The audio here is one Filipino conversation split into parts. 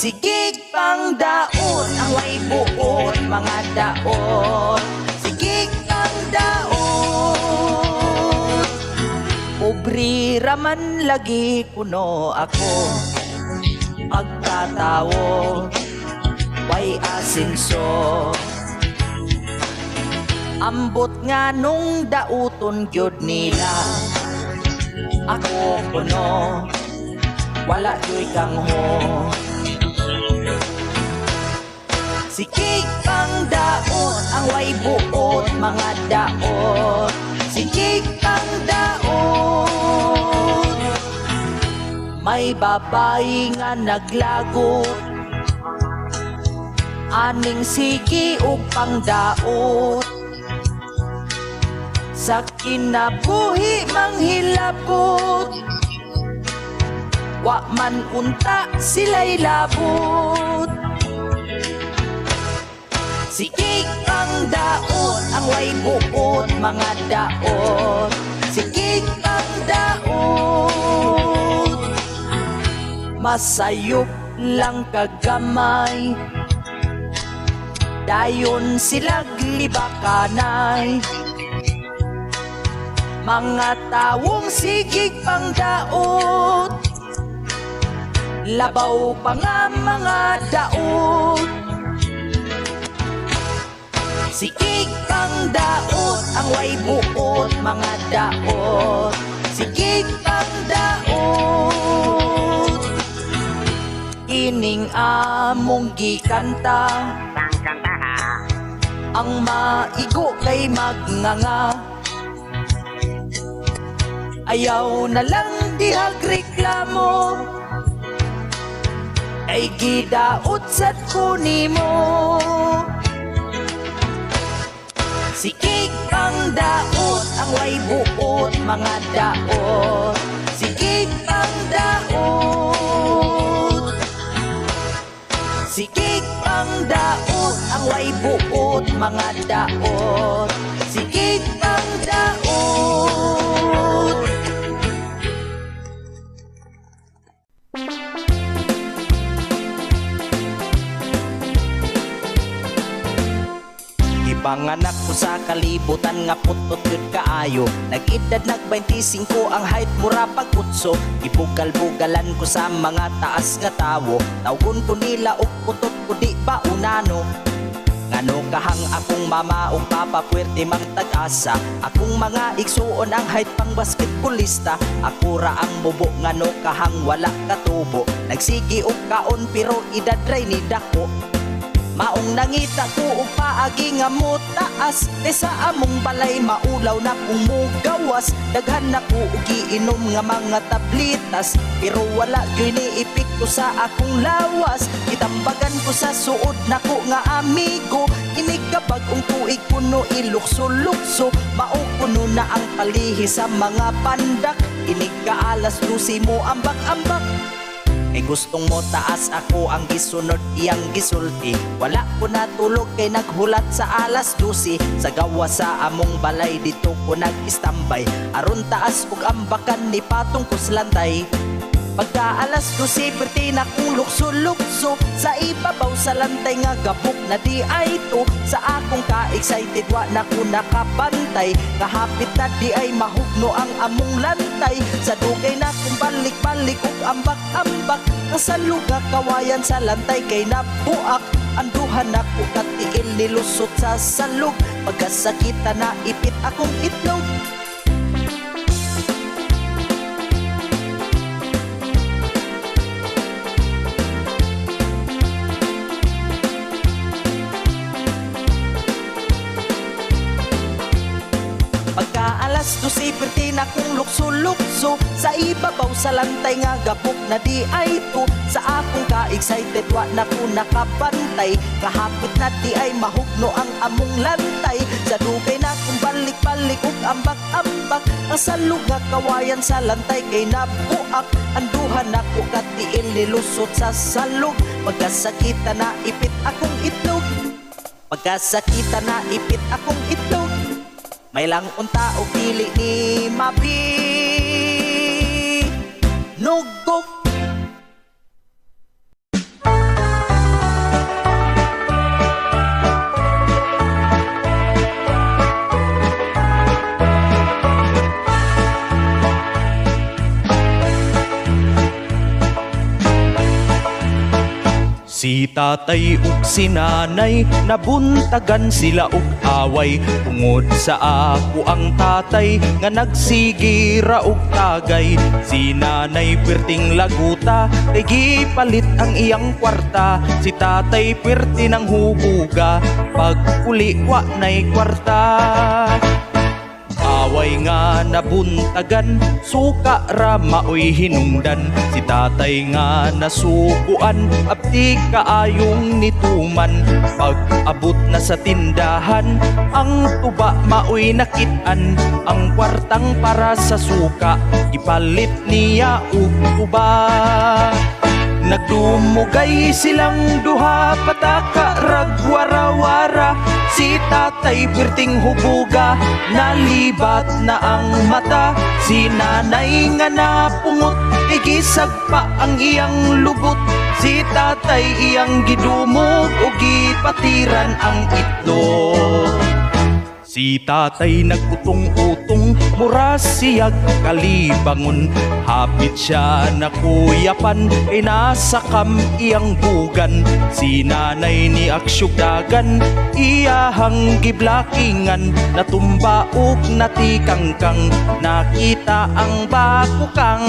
Sigig pang daot ang way buot mga daot. Sigig pang daot. Pobre raman lagi kuno ako. Pagkatawo way asinso. Ambot nga nung dauton gyud nila. Ako kuno wala joy kang ho. Sikig pang daot ang way buot mga daot. Sikig pang daot. May babae nga naglagot. Aning sigi ug pangdaot. Sa kinabuhi manghilabot. Wa man unta sila'y labot. Sikig pang daot ang way buot mga daot. Sikig pang daot. Masayop lang kagamay. Dayon silag libakanay. Mga tawong sigig pang daot. Labaw pa nga mga daot. Sikig pang daot ang way buot mga daot. Sikig pang daot. Ining among gikanta. Ang maigo kay magnganga. Ayaw na lang dihag reklamo. Ay gidaot sad ko nimo. Sikig pang daot ang way buot mga daot. Sikig pang daot. Sikig pang daot ang way buot mga daot. Sikig pang daot. Panganak ko sa kalibutan nga putot yun kaayo. Nag-edad nag-25 ang height mura pagkutso. Ibugal-bugalan ko sa mga taas nga tawo. Tawgon ko nila og putot ko di ba unano. Ngano kahang akong mama o papa puwerte mang tag-asa. Akong mga igsuon ang height pang basketballista. Ako ra ang mubo ngano kahang wala katubo. Nagsigi og kaon pero edad ray ni dako. Maong nangita ko og paagi nga mo taas. Kaysa among balay maulaw na kung mugawas. Daghan na ko og giinom nga mga tablitas. Pero wala gyud ni epekto sa akong lawas. Itambagan ko sa suod nako nga amigo. Inigkabag ung tuig kuno ilukso-lukso. Mao kuno na ang palihi sa mga pandak. Inigkaalas lusi mo ambak-ambak. Kay gustong mo taas ako ang gisunod iyang gisulti. Wala ko natulog kay naghulat sa alas 12. Sa gawa sa among balay dito ko nag-istambay. Aron taas ug ambakan ni patong kuslantay. Pagka alas 12 perti na kong lukso-lukso. Sa ibabaw sa lantay nga gabok na di ay to. Sa akong ka-excited wa na ko nakapantay. Kahapit na di ay mahugno ang among lantay. Sa dugay na kong balik-balik ug ambak-ambak. Ang saluga kawayan sa lantay kay nabuak. Anduhan ako katiil nilusot sa salug. Pagkasakita na ipit akong itlog. Alas 12 perti na kong lukso-lukso. Sa ibabaw sa lantay nga gabok na di ay to. Sa akong ka-excited wa na ko nakapantay. Kahapit na di ay mahugno ang among lantay. Sa dugay na kong balik-balik ug ambak-ambak. Ang salug nga kawayan sa lantay kay nabuak. Anduhan ako katiil nilusot sa salug. Pagkasakita na ipit akong itlog. Pagkasakita na ipit akong itlog. May lang unta o pili ni Mabi Nugok. Si tatay ug si nanay nabuntagan sila og away tungod sa ako ang tatay nga nagsigira og tagay. Si nanay perting laguta kay gipalit ang iyang kwarta. Si tatay perti ng hubuga pag uli wa nay kwarta. Away nga nabuntagan, suka ra maoy hinungdan. Si tatay nga nasukuan, abdi kaayong nituman. Pag abot na sa tindahan, ang tuba maoy nakitaan. Ang kwartang para sa suka, ipalit niya og tuba. Nagdumugay silang duha, pataka rag wara-wara. Si tatay perting hubuga, nalibat na ang mata. Si nanay nga napungot, igisag pa ang iyang lubot. Si tatay iyang gidumog o gipatiran ang itlog. Si tatay nagutong-utong, mura siyag kalibangon. Hapit siya na kuyapan, kay nasa kam iyang bugan. Si nanay ni aksyugdagan, iyahang giblakingan. Natumba ug natikangkang, nakita ang bakukang.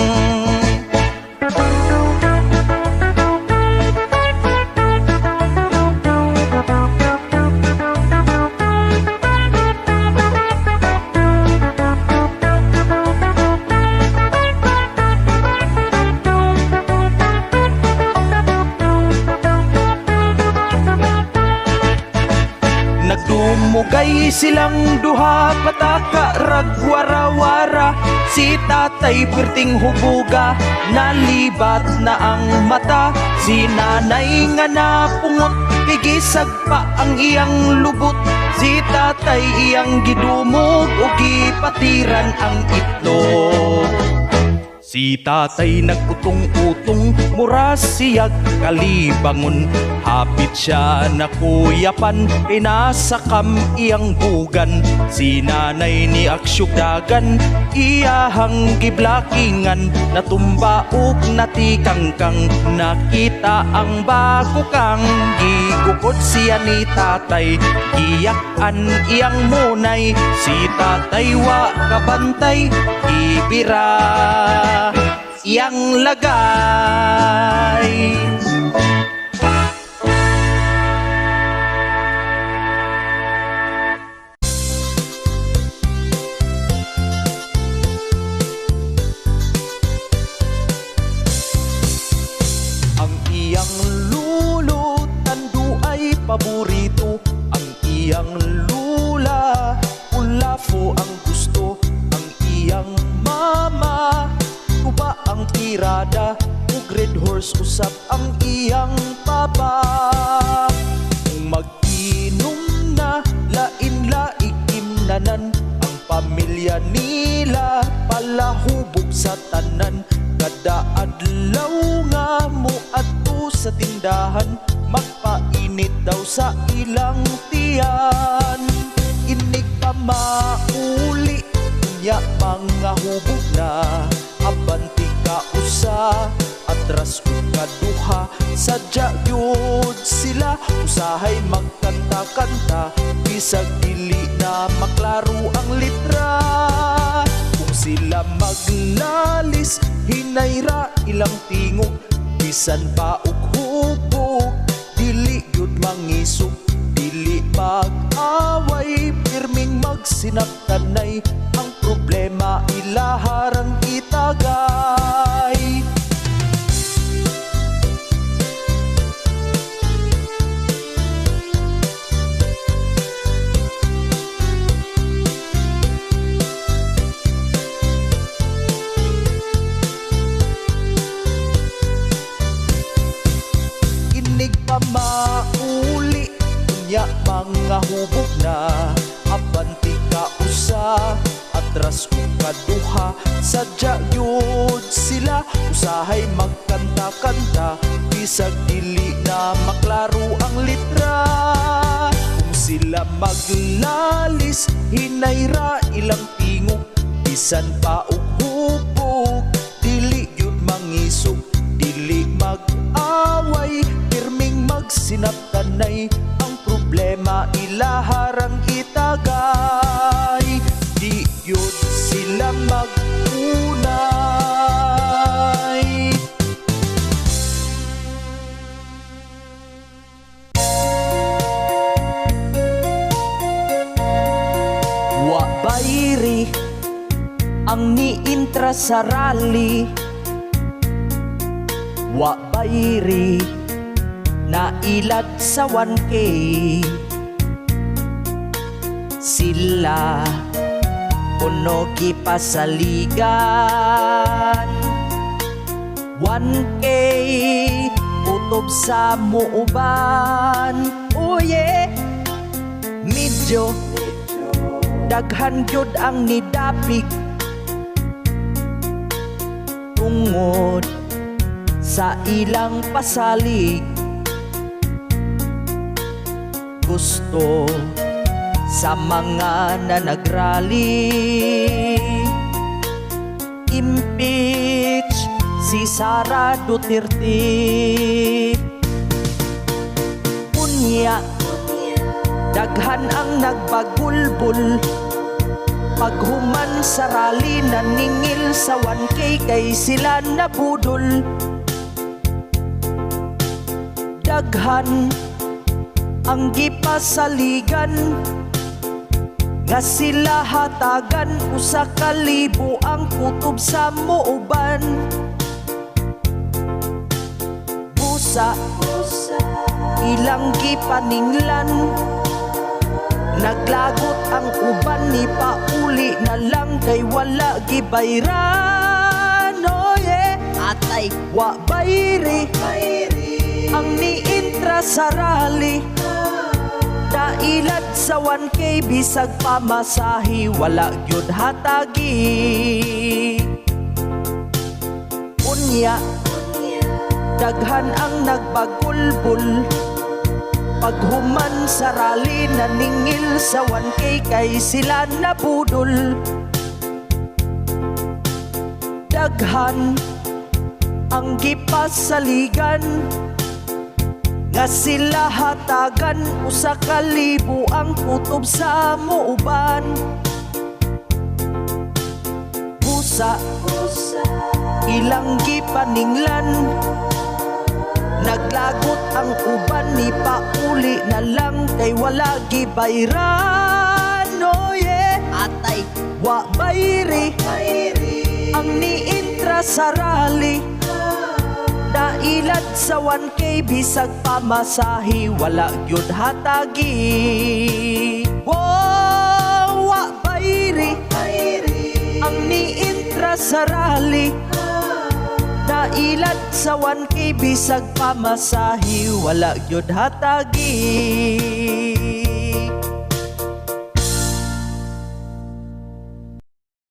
Nagdumugay silang duha, pataka rag wara-wara. Si tatay perting hubuga, nalibat na ang mata. Si nanay nga napungot, igisag pa ang iyang lubot. Si tatay iyang gidumog o gipatiran ang itlog. Si tatay nagutong-utong, mura siyag kalibangon. Hapit siya na kuyapan, kay nasa kam iyang bugan. Si nanay ni aksyugdagan, iyahang giblakingan. Natumba ug natikangkang, nakita ang bakukang. Gigukod siya ni tatay, giyakan iyang munay. Si tatay wa kabantay, ibira iyang lagay. Ang iyang lulo tando ay paborito. Ang iyang lula ulafo ang gusto. Ang iyang mama tuba ang tirada, ug red horse usap ang iyang papa. Kung mag-inom na, lain-laig imnanan. Ang pamilya nila palahubog sa tanan. Kada adlaw nga moadto sa tindahan, magpainit daw sa ilang tiyan. Inig pa mauli, nya mga hubog na. Abanti ka usa, atras ug kaduha. Sadya yun sila, usahay magkanta-kanta. Bisag dili na maklaro ang litra. Kung sila maglalis, hinayra ilang tingog. Bisan pa og hubog, dili yun mangisog. Dili mag-away, pirming magsinaktanay. Ang problema ilaharang itagay. Inig pa mauli, nya mga hubog na. Abanti ka usa, atras ug kaduha. Sadya yun sila, usahay magkanta-kanta. Bisag dili na maklaro ang litra. Kung sila maglalis, hinayra ilang tingog. Bisan pa og hubog, dili yun mangisog. Dili mag-away, pirming sinaptanay ang problema ilaharang itagay. Di yun sila mag-unay. Wa bayri ang niintra sa rally, wa bayri na ilad sa 1K. Sila puno gipasaligan 1K utob sa muuban. Oh yeah, medyo daghan gyud ang nidapig tungod sa ilang pasalig. Gusto sa mga na nagrally impeach si Sara Duterte. Unya daghan ang nagbagulbul paghuman sa rally, naningil sa 1K kay sila nabudol. Daghan ang gipasaligan nga sila hatagan, usa ka libo ang kutob sa muuban. Busa ilang gipaninglan, naglagot ang uban ni pauli na lang kay wala gibayran. Oh yeah, atay wa bayri ang niintra sa rally, dailad sa 1K bisag pamasahi wala gyud hatagi. Unya daghan ang nagbagulbul paghuman sa rally, naningil sa 1K kay sila nabudol. Daghan ang gipasaligan nga sila hatagan, usa ka libo ang kutob sa muuban. Busa ilang gipaninglan, naglagot ang uban ni pauli na lang kay wala gibayran. Oh yeah, atay wa bayri ang niintra sa rally, dailad sa 1K bisag pamasahi wala gyud hatagi. Wow, wa bayri ang niintra sa rally, dailad sa 1K bisag pamasahi wala gyud hatagi.